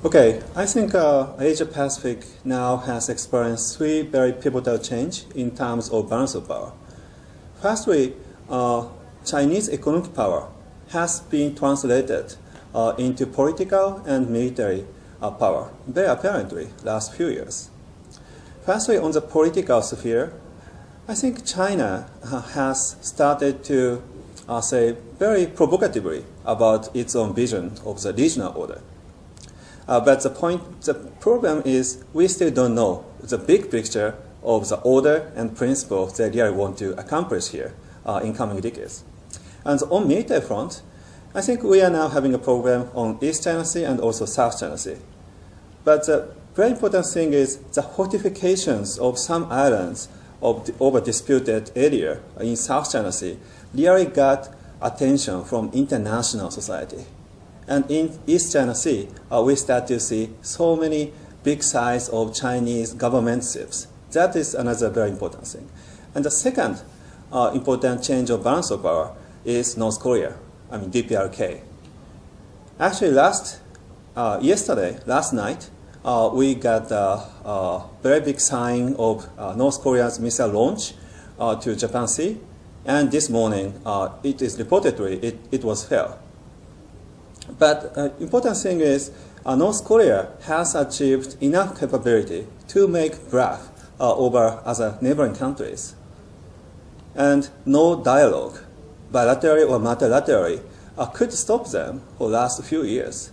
Okay, I think Asia Pacific now has experienced three very pivotal changes in terms of balance of power. Firstly, Chinese economic power has been translated into political and military power, very apparently, last few years. Firstly, on the political sphere, I think China has started to say very provocatively about its own vision of the regional order. But the problem is we still don't know the big picture of the order and principles they really want to accomplish here in coming decades. And on military front, I think we are now having a program on East China Sea and also South China Sea. But the very important thing is the fortifications of some islands of the over-disputed area in South China Sea really got attention from international society. And in East China Sea, we start to see so many big size of Chinese government ships. That is another very important thing. And the second important change of balance of power is North Korea, DPRK. Actually, last night, we got a very big sign of North Korea's missile launch to Japan Sea. And this morning, it is reportedly, it was failed. But important thing is North Korea has achieved enough capability to make bluff over other neighboring countries. And no dialogue, bilaterally or multilaterally, could stop them for the last few years.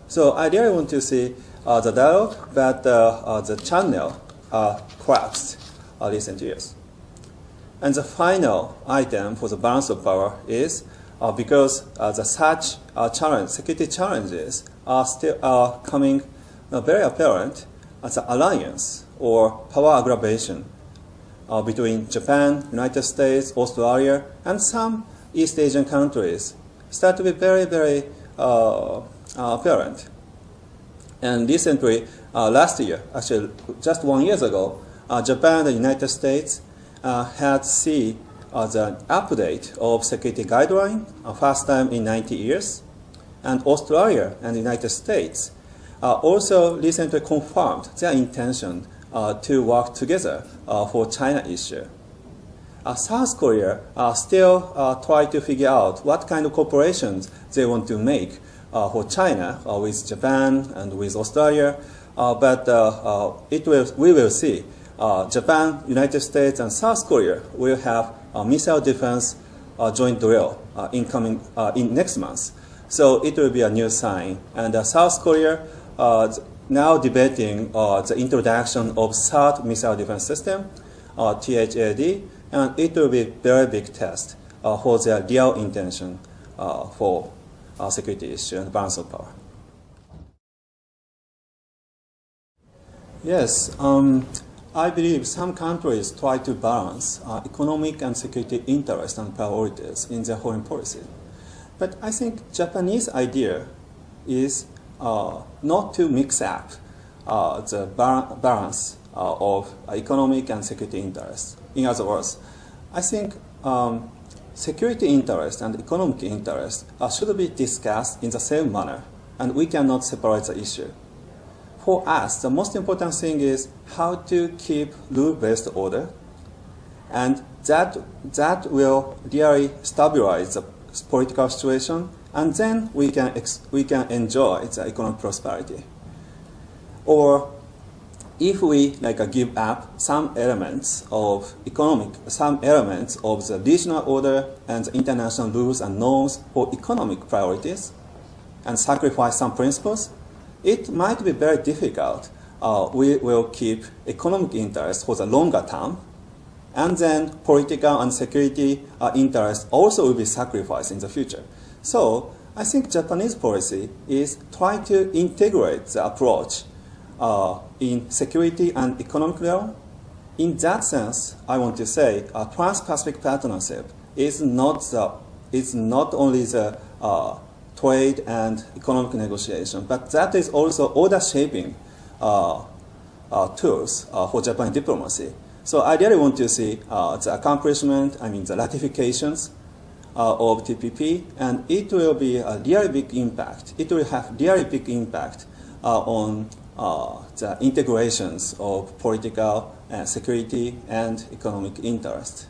So I really want to see the dialogue, but the channel collapsed recent years. And the final item for the balance of power is because the such security challenges are still coming very apparent as an alliance or power aggravation between Japan, United States, Australia, and some East Asian countries start to be very, very apparent. And recently, last year, actually just 1 year ago, Japan and the United States had seen the update of security guideline, first time in 90 years. And Australia and the United States also recently confirmed their intention to work together for China issue. South Korea still try to figure out what kind of cooperations they want to make for China with Japan and with Australia, but we will see. Japan, United States, and South Korea will have a missile defense joint drill in next month. So it will be a new sign. And South Korea now debating the introduction of third missile defense system, THAD, and it will be a very big test for their real intention for security issue and balance of power. Yes. I believe some countries try to balance economic and security interests and priorities in their foreign policy. But I think Japanese idea is not to mix up the balance of economic and security interests. In other words, I think security interest and economic interest should be discussed in the same manner, and we cannot separate the issue. For us, the most important thing is how to keep rule-based order, and that will really stabilize the political situation, and then we can enjoy the economic prosperity. Or if we give up some elements of the regional order and the international rules and norms for economic priorities, and sacrifice some principles, it might be very difficult. We will keep economic interests for the longer term, and then political and security interests also will be sacrificed in the future. So I think Japanese policy is trying to integrate the approach in security and economic realm. In that sense, I want to say Trans-Pacific Partnership is not only the trade and economic negotiation, but that is also order shaping tools for Japan diplomacy. So I really want to see the accomplishment, the ratifications of TPP, and it will be a really big impact. It will have really big impact on the integrations of political, security, and economic interest.